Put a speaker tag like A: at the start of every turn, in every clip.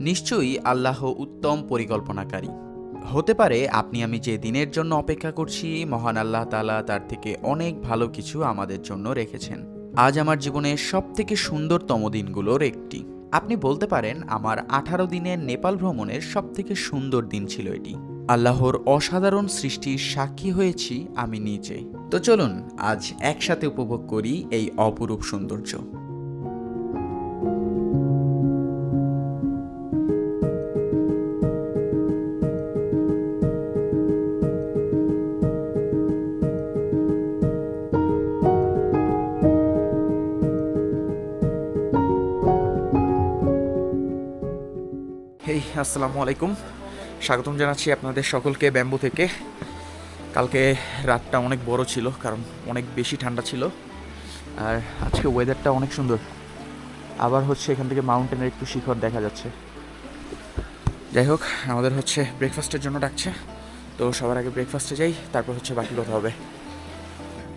A: নিশ্চয়ই আল্লাহ উত্তম পরিকল্পনাকারী। হতে পারে আপনি আমি যে দিনের জন্য অপেক্ষা করছি, মহান আল্লাহ তাআলা তার থেকে অনেক ভালো কিছু আমাদের জন্য রেখেছেন। আজ আমার জীবনের সবথেকে সুন্দরতম দিনগুলোর একটি। আপনি বলতে পারেন আমার 18 দিনের নেপাল ভ্রমণের সবথেকে সুন্দর দিন ছিল এটি। আল্লাহর অসাধারণ সৃষ্টির সাক্ষী হয়েছি আমি নিজে। তো চলুন আজ একসাথে উপভোগ করি এই অপরূপ সৌন্দর্য। হেই, আসসালামু আলাইকুম। স্বাগতম জানাচ্ছি আপনাদের সকলকে ব্যাম্বু থেকে। কালকে রাতটা অনেক বড় ছিল কারণ অনেক বেশি ঠান্ডা ছিল, আর আজকে ওয়েদারটা অনেক সুন্দর। আবার হচ্ছে এখান থেকে মাউন্টেনের একটু শিখর দেখা যাচ্ছে। যাই হোক, আমাদের হচ্ছে ব্রেকফাস্টের জন্য ডাকছে, তো সবার আগে ব্রেকফাস্টে যাই, তারপর হচ্ছে বাকি কথা হবে।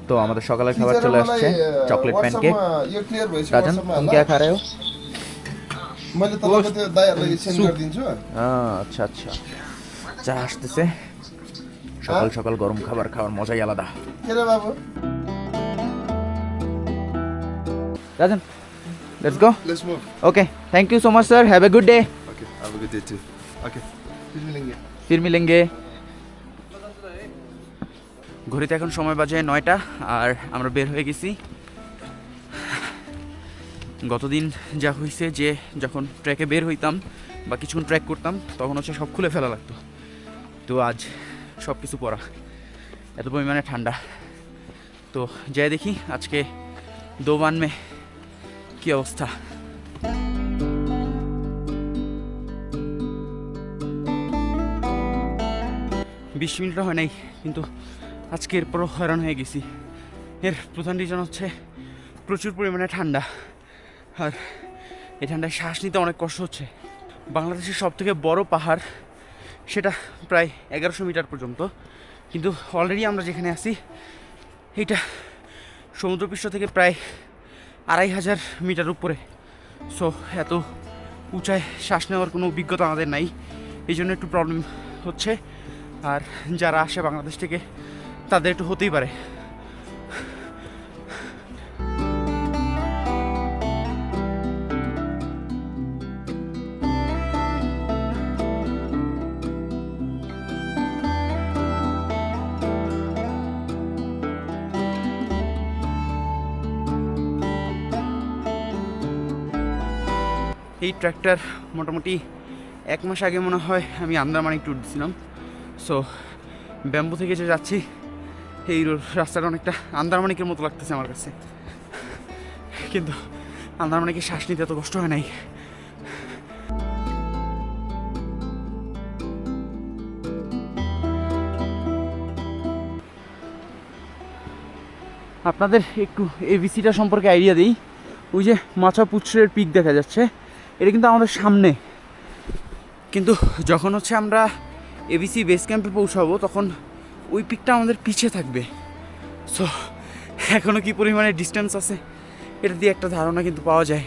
A: তো আমাদের সকালের খাবার চলে আসছে, চকলেট প্যানকেক। রাজন, তুমি কে খা रहे हो?
B: मैले तपाईँको त्यो दाइहरूलाई सेन्ड गरिदिन्छु।
A: আচ্ছা আচ্ছা, চা আসতেছে। সকাল সকাল গরম খাবার খাওয়ার মজাই আলাদা।
B: के रे बाबु?
A: Rajan, let's go.
B: Let's move.
A: Okay, thank you so much sir, have a good day.
B: Okay, have a good day too. Okay, फिर मिलेंगे.
A: ফির মিলেঙ্গে। ঘড়িতে এখন সময় বাজে 9টা, আর আমরা বের হয়ে গেছি। গতদিন যা হয়েছে যে যখন ট্র্যাকে বের হইতাম বা কিছুক্ষণ ট্র্যাক করতাম তখন হচ্ছে সব খুলে ফেলা লাগতো, তো আজ সব কিছু পরা, এত পরিমাণে ঠান্ডা। তো যাই দেখি আজকে দোবান মে কী অবস্থা। 20 মিনিটও হয় নাই, কিন্তু আজকে এরপরও হয়রান হয়ে গেছি। এর প্রধান রিজন হচ্ছে প্রচুর পরিমাণে ঠান্ডা, আর এই ঠান্ডায় শ্বাস নিতে অনেক কষ্ট হচ্ছে। বাংলাদেশের সবথেকে বড় পাহাড়, সেটা প্রায় 1100 মিটার পর্যন্ত, কিন্তু অলরেডি আমরা যেখানে আছি এইটা সমুদ্রপৃষ্ঠ থেকে প্রায় 2500 মিটার উপরে। সো এত উঁচায় শ্বাস নেওয়ার কোনো অভিজ্ঞতা আমাদের নাই, এই জন্য একটু প্রবলেম হচ্ছে। আর যারা আসে বাংলাদেশ থেকে তাদের একটু হতেই পারে। এই ট্র্যাকটার মোটামুটি 1 মাস আগে মনে হয় আমি আন্দারমানিক ট্যুর দিয়েছিলাম। সো ব্যাম্বু থেকে যে যাচ্ছি এই রাস্তাটা অনেকটা আন্দারমানিকের মতো লাগতেছে আমার কাছে, কিন্তু আন্দারমানিকে শ্বাস নিতে এত কষ্ট হয় নাই। আপনাদের একটু এবিসিটা সম্পর্কে আইডিয়া দিই। ওই যে মাছা পুচ্ছের পিক দেখা যাচ্ছে, এটা কিন্তু আমাদের সামনে, কিন্তু যখন হচ্ছে আমরা এবিসি বেস ক্যাম্পে পৌঁছাবো তখন ওই পিকটা আমাদের পিছিয়ে থাকবে। সো এখনও কী পরিমাণে ডিস্টেন্স আছে এটা দিয়ে একটা ধারণা কিন্তু পাওয়া যায়।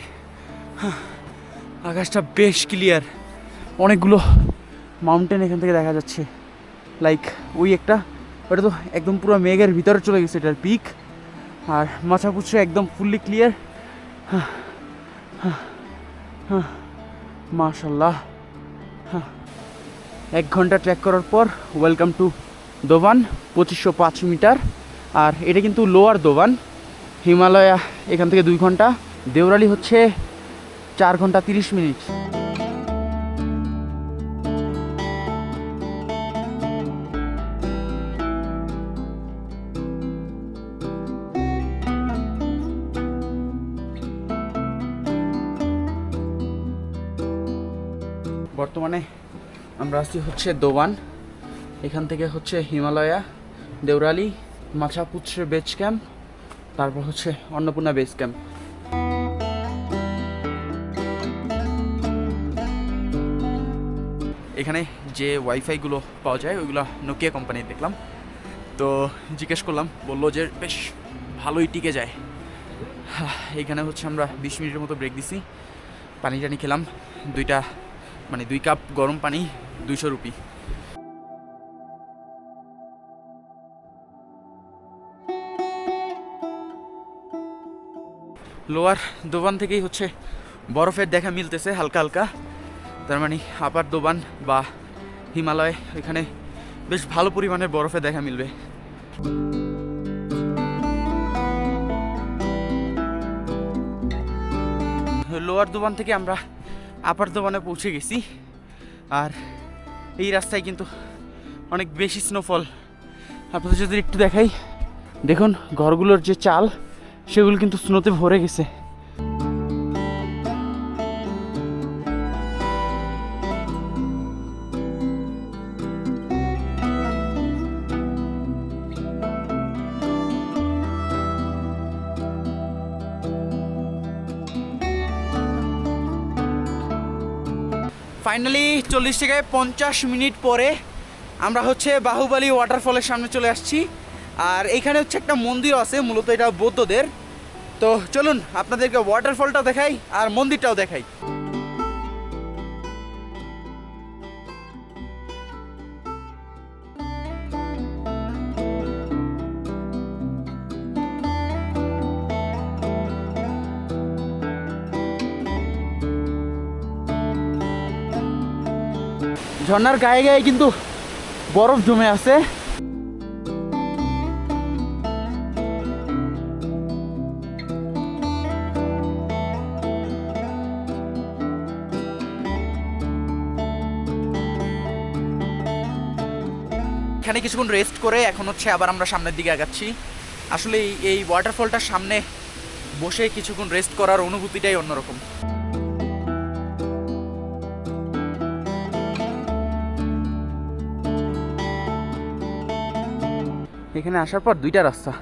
A: আকাশটা বেশ ক্লিয়ার, অনেকগুলো মাউন্টেন এখান থেকে দেখা যাচ্ছে। লাইক ওই একটা, ওটা তো একদম পুরো মেঘের ভিতরে চলে গেছে এটার পিক, আর মাছাপুচ্ছ একদম ফুললি ক্লিয়ার। মাশাল্লাহ। 1 ঘন্টা ট্র্যাক করার পর ওয়েলকাম টু দোবান, 2505 মিটার। আর এটা কিন্তু লোয়ার দোবান। হিমালয়া এখান থেকে 2 ঘন্টা, দেওরালি হচ্ছে 4 ঘন্টা 30 মিনিট। বর্তমানে আমরা আছি হচ্ছে দোবান, এখান থেকে হচ্ছে হিমালয়া, দেওরালি, মাছাপুচ্ছ বেস ক্যাম্প, তারপর হচ্ছে অন্নপূর্ণা বেস ক্যাম্প। এখানে যে ওয়াইফাইগুলো পাওয়া যায় ওইগুলো নোকিয়া কোম্পানির দেখলাম, তো জিজ্ঞেস করলাম, বললো যে বেশ ভালোই টিকে যায়। এখানে হচ্ছে আমরা 20 মিনিটের মতো ব্রেক দিছি, পানি টানি খেলাম, 2টা মানে 2 কাপ গরম পানি 200 রুপি। লোয়ার দোবান থেকেই হচ্ছে বরফের দেখা মিলতেছে হালকা হালকা, তার মানে আপার দোবান বা হিমালয় এখানে বেশ ভালো পরিমাণের বরফের দেখা মিলবে। লোয়ার দোবান থেকে আমরা আপার দোবানে পৌঁছে গেছি, আর এই রাস্তায় কিন্তু অনেক বেশি স্নোফল। আপনাদের যদি একটু দেখাই, দেখুন ঘরগুলোর যে চাল সেগুলো কিন্তু স্নোতে ভরে গেছে। ফাইনালি 40 থেকে 50 মিনিট পরে আমরা হচ্ছে বাহুবলী ওয়াটারফলের সামনে চলে আসছি। আর এইখানে হচ্ছে একটা মন্দির আছে, মূলত এটা বৌদ্ধদের। তো চলুন আপনাদেরকে ওয়াটারফলটা দেখাই আর মন্দিরটাও দেখাই। ঝর্ণার গায়ে গায়ে কিন্তু বরফ জমে আছে। এখানে কিছুক্ষণ রেস্ট করে এখন হচ্ছে আবার আমরা সামনের দিকে আগাচ্ছি। আসলে এই ওয়াটারফলটার সামনে বসে কিছুক্ষণ রেস্ট করার অনুভূতিটাই অন্যরকম। এখানে আসার পর 2টা রাস্তা,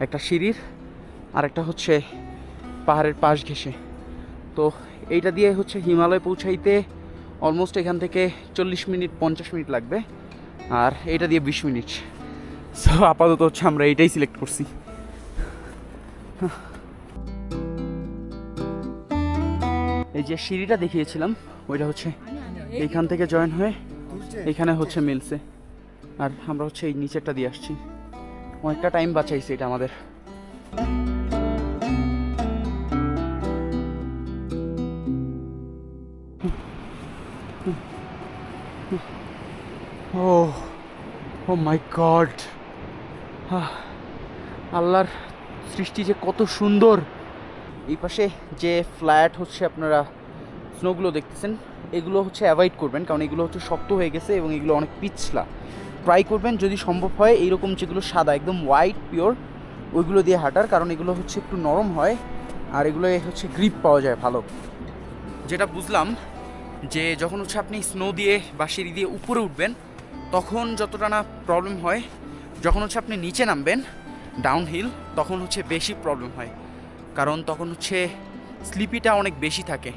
A: একটা সিঁড়ির আর একটা হচ্ছে পাহাড়ের পাশ ঘেঁষে। তো এইটা দিয়ে হচ্ছে হিমালয় পৌঁছাইতে অলমোস্ট এখান থেকে 40 মিনিট 50 মিনিট লাগবে, আর এইটা দিয়ে 20 মিনিট। সো আপাতত হচ্ছে আমরা এইটাই সিলেক্ট করছি। এই যে সিঁড়িটা দেখিয়েছিলাম ওইটা হচ্ছে এইখান থেকে জয়েন হয়ে এখানে হচ্ছে মিলছে, আর আমরা হচ্ছে এই নিচেরটা দিয়ে আসছি। অনেকটা টাইম বাঁচাইছে এটা আমাদের। ও মাই গড, আল্লাহর সৃষ্টি যে কত সুন্দর। এই পাশে যে ফ্ল্যাট হচ্ছে আপনারা স্নোগুলো দেখতেছেন, এগুলো হচ্ছে অ্যাভয়েড করবেন, কারণ এগুলো হচ্ছে শক্ত হয়ে গেছে এবং এগুলো অনেক পিছলা। ট্রাই করবেন যদি সম্ভব হয় এইরকম যেগুলো সাদা একদম হোয়াইট পিওর ওইগুলো দিয়ে হাঁটার, কারণ এগুলো হচ্ছে একটু নরম হয় আর এগুলো হচ্ছে গ্রিপ পাওয়া যায় ভালো। যেটা বুঝলাম যে যখন হচ্ছে আপনি স্নো দিয়ে বা সিঁড়ি দিয়ে উপরে উঠবেন তখন যতটা না প্রবলেম হয়, যখন হচ্ছে আপনি নিচে নামবেন ডাউন হিল তখন হচ্ছে বেশি প্রবলেম হয়, কারণ তখন হচ্ছে স্লিপিটা অনেক বেশি থাকে।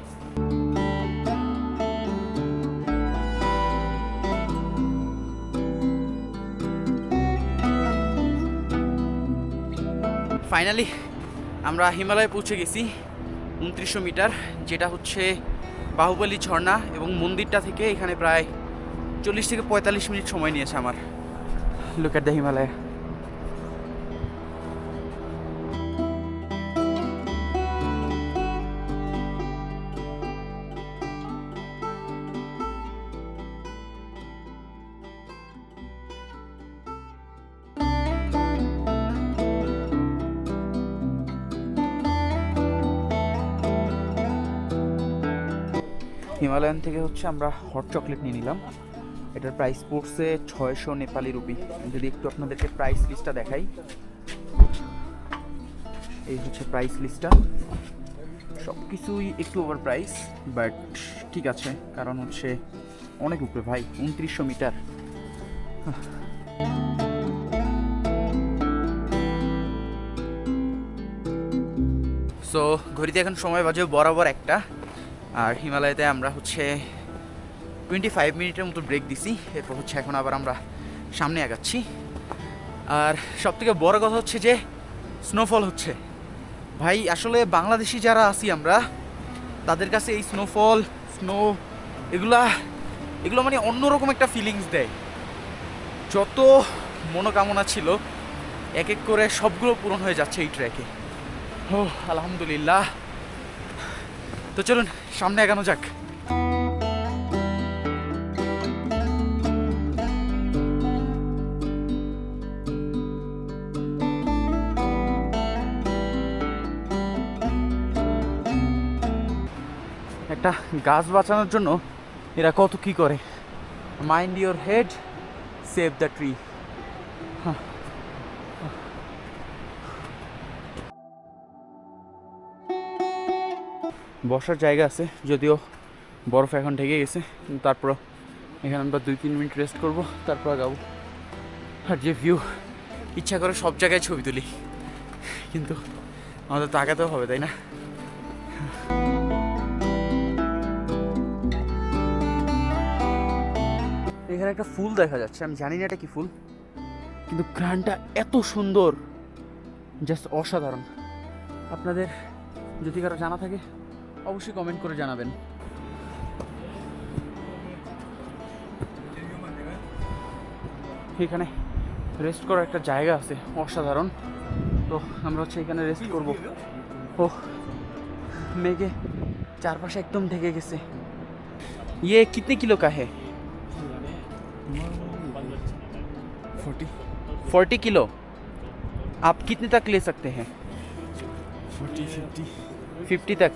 A: ফাইনালি আমরা হিমালয়ে পৌঁছে গেছি 2900 মিটার, যেটা হচ্ছে বাহুবলী ঝর্ণা, এবং মন্দিরটা থেকে এখানে প্রায় 40 থেকে 45 মিনিট সময় নিয়েছে আমার। Look at the Himalaya. Himalayan থেকে হচ্ছে আমরা হট চকলেট নিয়ে নিলাম। এটার প্রাইস পড়ছে 600 নেপালি রুপি। যদি একটু আপনাদেরকে প্রাইস লিস্টটা দেখাই, এই হচ্ছে প্রাইস লিস্টটা। সব কিছুই একটু ওভার প্রাইস, বাট ঠিক আছে, কারণ হচ্ছে অনেক উপরে ভাই, 2900 মিটার। সো ঘড়িতে এখন সময় বাজে বরাবর 1টা, আর হিমালয়তে আমরা হচ্ছে 25 মিনিটের মতো ব্রেক দিছি। এরপর হচ্ছে এখন আবার আমরা সামনে আগাচ্ছি। আর সবথেকে বড় কথা হচ্ছে যে স্নোফল হচ্ছে ভাই। আসলে বাংলাদেশি যারা আছি আমরা, তাদের কাছে এই স্নো এগুলো মানে অন্যরকম একটা ফিলিংস দেয়। যত মনোকামনা ছিল এক এক করে সবগুলো পূরণ হয়ে যাচ্ছে এই ট্র্যাকে। ও আলহামদুলিল্লাহ। তো চলুন সামনে এগানো যাক। একটা গাছ বাঁচানোর জন্য এরা কত কি করে। Mind your head, save the tree. বসার জায়গা আছে, যদিও বরফ এখন ঢেকে গেছে, কিন্তু তারপরও এখানে আমরা 2-3 মিনিট রেস্ট করব, তারপর আগাবো। আর যে ভিউ, ইচ্ছা করে সব জায়গায় ছবি তুলি, কিন্তু আমাদের তো আগাতেও হবে, তাই না? এখানে একটা ফুল দেখা যাচ্ছে, আমি জানি না এটা কি ফুল, কিন্তু গ্রানটা এত সুন্দর, জাস্ট অসাধারণ। আপনাদের যদি কারো জানা থাকে অবশ্যই কমেন্ট করে জানাবেন। এখানে রেস্ট করার একটা জায়গা আছে অসাধারণ, তো আমরা হচ্ছে এখানে রেস্ট করব। ও মেঘে চারপাশে একদম ঢেকে গেছে। ये कितने किलो का है? 40 किलो। आप कितने तक ले सकते हैं? 50 तक।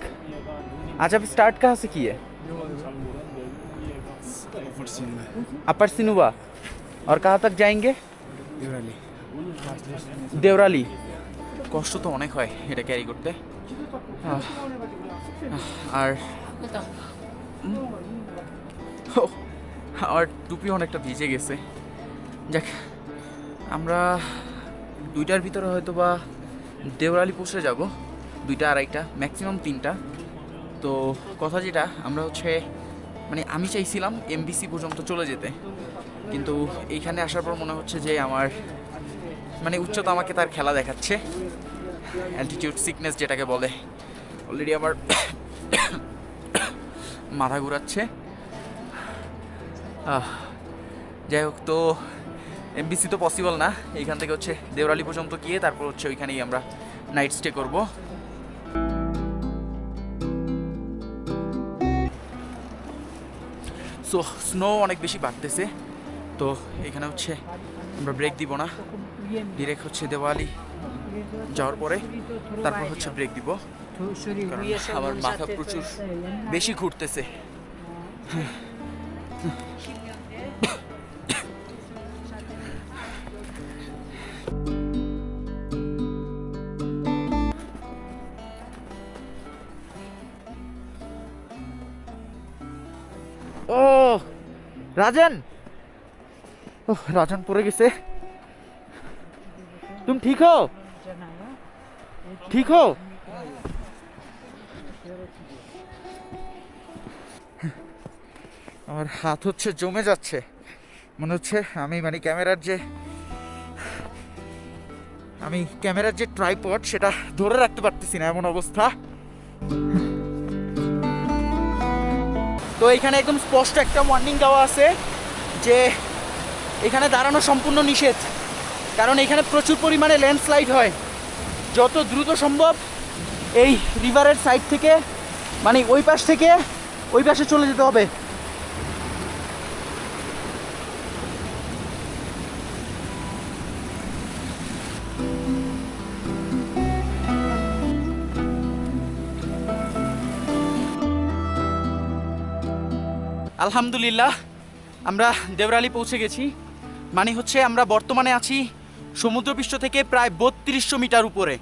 A: आज आप स्टार्ट कहाँ से किए? अपर सिनुवा। और कहाँ तक जाएंगे? देवराली। কষ্ট তো অনেক হয় এটা ক্যারি করতে। আর আমার টুপি অনেকটা ভিজে গেছে। যাক, আমরা 2টার ভিতরে হয়তো বা দেওরালি পৌঁছে যাব, 2টা 2:30, ম্যাক্সিমাম 3টা। তো কথা যেটা, আমরা হচ্ছে মানে আমি চাইছিলাম এমবিসি পর্যন্ত চলে যেতে, কিন্তু এইখানে আসার পর মনে হচ্ছে যে আমার মানে উচ্চতা আমাকে তার খেলা দেখাচ্ছে, অ্যালটিটিউড সিকনেস যেটাকে বলে। অলরেডি আমার মাথা ঘুরাচ্ছে। যাই হোক, তো এমবিসি তো পসিবল না, এইখান থেকে হচ্ছে দেওরালি পর্যন্ত গিয়ে তারপর হচ্ছে ওইখানেই আমরা নাইট স্টে করব। সো স্নো অনেক বেশি বাড়তেছে, তো এখানে হচ্ছে আমরা ব্রেক দিব না, ডিরেক্ট হচ্ছে দেওয়ালি যাওয়ার পরে তারপর হচ্ছে ব্রেক দিব, কারণ আমার মাথা প্রচুর বেশি ঘুরতেছে। ও রাজন, ও রাজন পড়ে গেছে। তুমি ঠিক হো? ঠিক হো? আমার হাত হচ্ছে জমে যাচ্ছে, মনে হচ্ছে আমি মানে ক্যামেরার যে ট্রাইপড সেটা ধরে রাখতে পারতেছি না, এমন অবস্থা। তো এখানে একদম স্পষ্ট একটা ওয়ার্নিং দেওয়া আছে যে এখানে দাঁড়ানো সম্পূর্ণ নিষেধ, কারণ এখানে প্রচুর পরিমাণে ল্যান্ডস্লাইড হয়। যত দ্রুত সম্ভব এই রিভারের সাইড থেকে, মানে ওই পাশ থেকে ওই পাশে চলে যেতে হবে। আলহামদুলিল্লাহ, আমরা দেওরালি পৌঁছে গেছি। মানে হচ্ছে আমরা বর্তমানে আছি সমুদ্রপৃষ্ঠ থেকে প্রায় 3200 মিটার উপরে।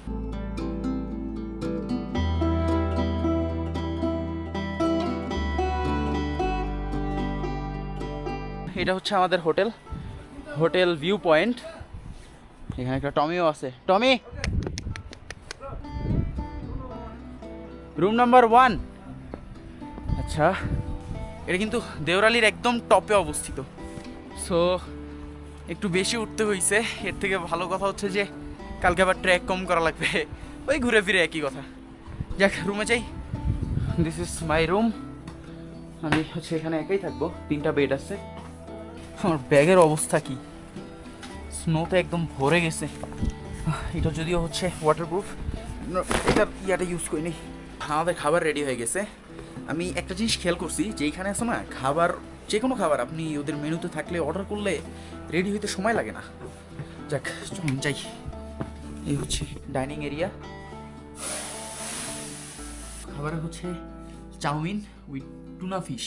A: এটা হচ্ছে আমাদের হোটেল ভিউ পয়েন্ট। এখানে একটা টমিও আছে। টমি, রুম নাম্বার 1। আচ্ছা, এটা কিন্তু দেওরালির একদম টপে অবস্থিত, সো একটু বেশি উঠতে হয়েছে। এর থেকে ভালো কথা হচ্ছে যে কালকে আবার ট্র্যাক কম করা লাগবে, ওই ঘুরে ফিরে একই কথা। যাক, রুমে যাই। This is my room. আমি হচ্ছে এখানে একাই থাকবো, 3টা বেড আছে। আমার ব্যাগের অবস্থা কি, স্নোতে একদম ভরে গেছে। এটা যদিও হচ্ছে ওয়াটারপ্রুফ, এটার ইয়াটা ইউজ করিনি। আমাদের খাবার রেডি হয়ে গেছে। আমি একটা জিনিস খেয়াল করছি যে এইখানে আছে না, খাবার যে কোনো খাবার আপনি ওদের মেনুতে থাকলে অর্ডার করলে রেডি হইতে সময় লাগে না। যাক চলুন যাই। এই হচ্ছে ডাইনিং এরিয়া। খাবারে হচ্ছে চাউমিন উইথ টুনা ফিশ।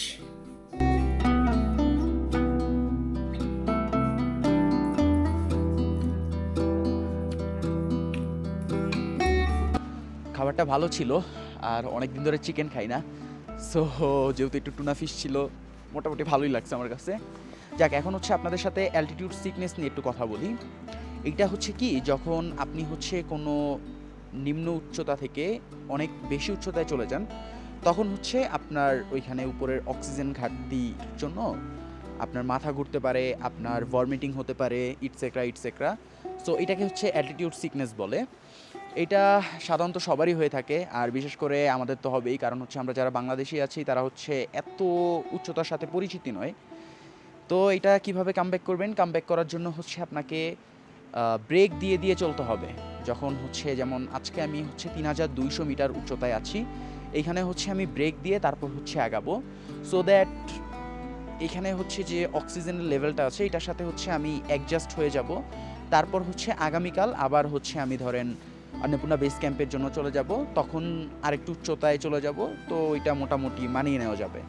A: খাবারটা ভালো ছিল, আর অনেক দিন ধরে চিকেন খাই না, সো যেহেতু একটু টুনা ফিশ ছিল মোটামুটি ভালোই লাগছে আমার কাছে। যাক, এখন হচ্ছে আপনাদের সাথে অ্যালটিটিউড সিকনেস নিয়ে একটু কথা বলি। এইটা হচ্ছে কি, যখন আপনি হচ্ছে কোনো নিম্ন উচ্চতা থেকে অনেক বেশি উচ্চতায় চলে যান, তখন হচ্ছে আপনার ওইখানে উপরের অক্সিজেন ঘাটতির জন্য আপনার মাথা ঘুরতে পারে, আপনার ভমিটিং হতে পারে, ইটসেক্রা ইটসেক্রা। সো এটাকে হচ্ছে অ্যালটিটিউড সিকনেস বলে। এটা সাধারণত সবারই হয়ে থাকে, আর বিশেষ করে আমাদের তো হবেই, কারণ হচ্ছে আমরা যারা বাংলাদেশি আছি তারা হচ্ছে এত উচ্চতার সাথে পরিচিতি নয়। তো এটা কিভাবে কামব্যাক করবেন? কামব্যাক করার জন্য হচ্ছে আপনাকে ব্রেক দিয়ে দিয়ে চলতে হবে। যখন হচ্ছে যেমন আজকে আমি হচ্ছে 3200 মিটার উচ্চতায় আছি, এইখানে হচ্ছে আমি ব্রেক দিয়ে তারপর হচ্ছে আগাবো, সো দ্যাট এখানে হচ্ছে যে অক্সিজেনের লেভেলটা আছে এটার সাথে হচ্ছে আমি অ্যাডজাস্ট হয়ে যাব। তারপর হচ্ছে আগামীকাল আবার হচ্ছে আমি ধরেন অন্নপূর্ণা বেস ক্যাম্পের জন্য চলে যাব, তখন আরেকটু উচ্চতায় চলে যাব, তো এটা মোটামুটি মানিয়ে নেওয়া যাবে।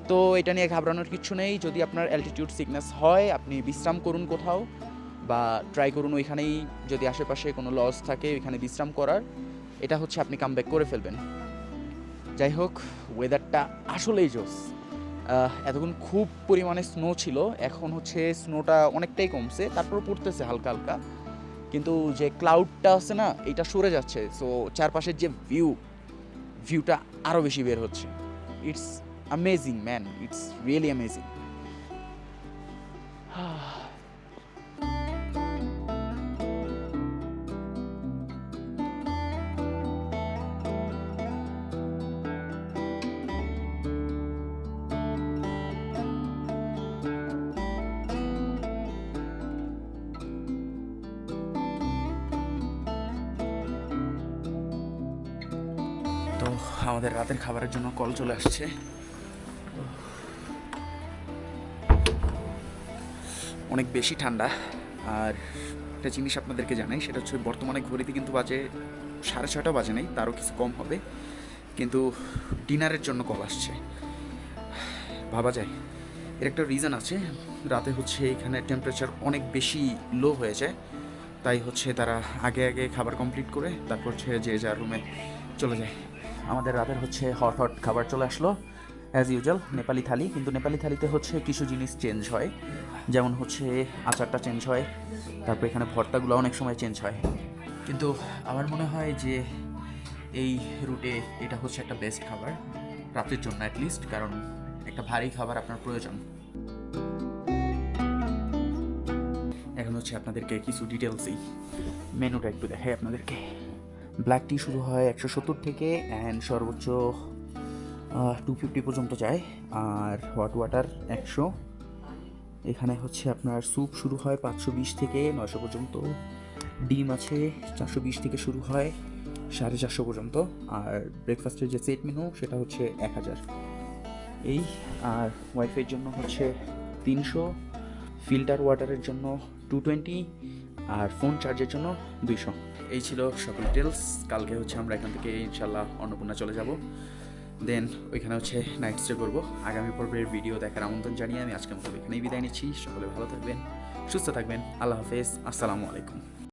A: তো এটা নিয়ে ঘাবড়ানোর কিছু নেই। যদি আপনার অ্যালটিটিউড সিকনেস হয়, আপনি বিশ্রাম করুন কোথাও, বা ট্রাই করুন ওইখানেই, যদি আশেপাশে কোনো লজ থাকে ওইখানে বিশ্রাম করার। এটা হচ্ছে আপনি কামব্যাক করে ফেলবেন। যাই হোক, ওয়েদারটা আসলেই জোস। এতক্ষণ খুব পরিমাণে স্নো ছিল, এখন হচ্ছে স্নোটা অনেকটাই কমছে, তারপর পড়তেছে হালকা হালকা, কিন্তু যে ক্লাউডটা আছে না এটা সরে যাচ্ছে, সো চারপাশের যে ভিউটা আরও বেশি বের হচ্ছে। It's amazing man, it's really amazing. তো আমাদের রাতের খাবারের জন্য কল চলে আসছে। অনেক বেশি ঠান্ডা। আর একটা জিনিস আপনাদেরকে জানাই, সেটা হচ্ছে বর্তমানে ঘড়িতে কিন্তু বাজে 6:30 বাজে নেই, তারও কিছু কম হবে, কিন্তু ডিনারের জন্য কল আসছে। ভাবা যায় এর একটা রিজন আছে। রাতে হচ্ছে এখানে টেম্পারেচার অনেক বেশি লো হয়ে যায়, তাই হচ্ছে তারা আগে আগে খাবার কমপ্লিট করে তারপর হচ্ছে যে যার রুমে চলে যায়। আমাদের রাতের হচ্ছে হট হট খাবার চলে আসলো, অ্যাজ ইউজুয়াল নেপালি থালি। কিন্তু নেপালি থালিতে হচ্ছে কিছু জিনিস চেঞ্জ হয়, যেমন হচ্ছে আচারটা চেঞ্জ হয়, তারপর এখানে ভর্তাগুলো অনেক সময় চেঞ্জ হয়। কিন্তু আমার মনে হয় যে এই রুটে এটা হচ্ছে একটা বেস্ট খাবার রাতের জন্য অ্যাটলিস্ট, কারণ একটা ভারী খাবার আপনার প্রয়োজন। এখন হচ্ছে আপনাদেরকে কিছু ডিটেলসই মেনুটা একটু দেখাই আপনাদেরকে। ব্ল্যাক টি শুরু হয় 170 থেকে অ্যান্ড সর্বোচ্চ 250 পর্যন্ত যায়, আর হট ওয়াটার 100। এখানে হচ্ছে আপনার স্যুপ শুরু হয় 520 থেকে 900 পর্যন্ত, ডিম আছে 420 থেকে শুরু হয় 450 পর্যন্ত, আর ব্রেকফাস্টের যে সেট মেনু সেটা হচ্ছে 1000 এই। আর ওয়াইফাইয়ের জন্য হচ্ছে 300, ফিল্টার ওয়াটারের জন্য 220, আর ফোন চার্জের জন্য 200। এই ছিল সকল ডিটেলস। কালকে হচ্ছে আমরা এখান থেকে ইনশাল্লাহ অন্নপূর্ণা চলে যাব, দেন ওইখানে হচ্ছে নাইট স্টে করবো। আগামী পর্বের ভিডিও দেখার আমন্ত্রণ জানিয়ে আমি আজকের মতো এখানেই বিদায় নিচ্ছি। সকলে ভালো থাকবেন, সুস্থ থাকবেন। আল্লাহ হাফেজ, আসসালামু আলাইকুম।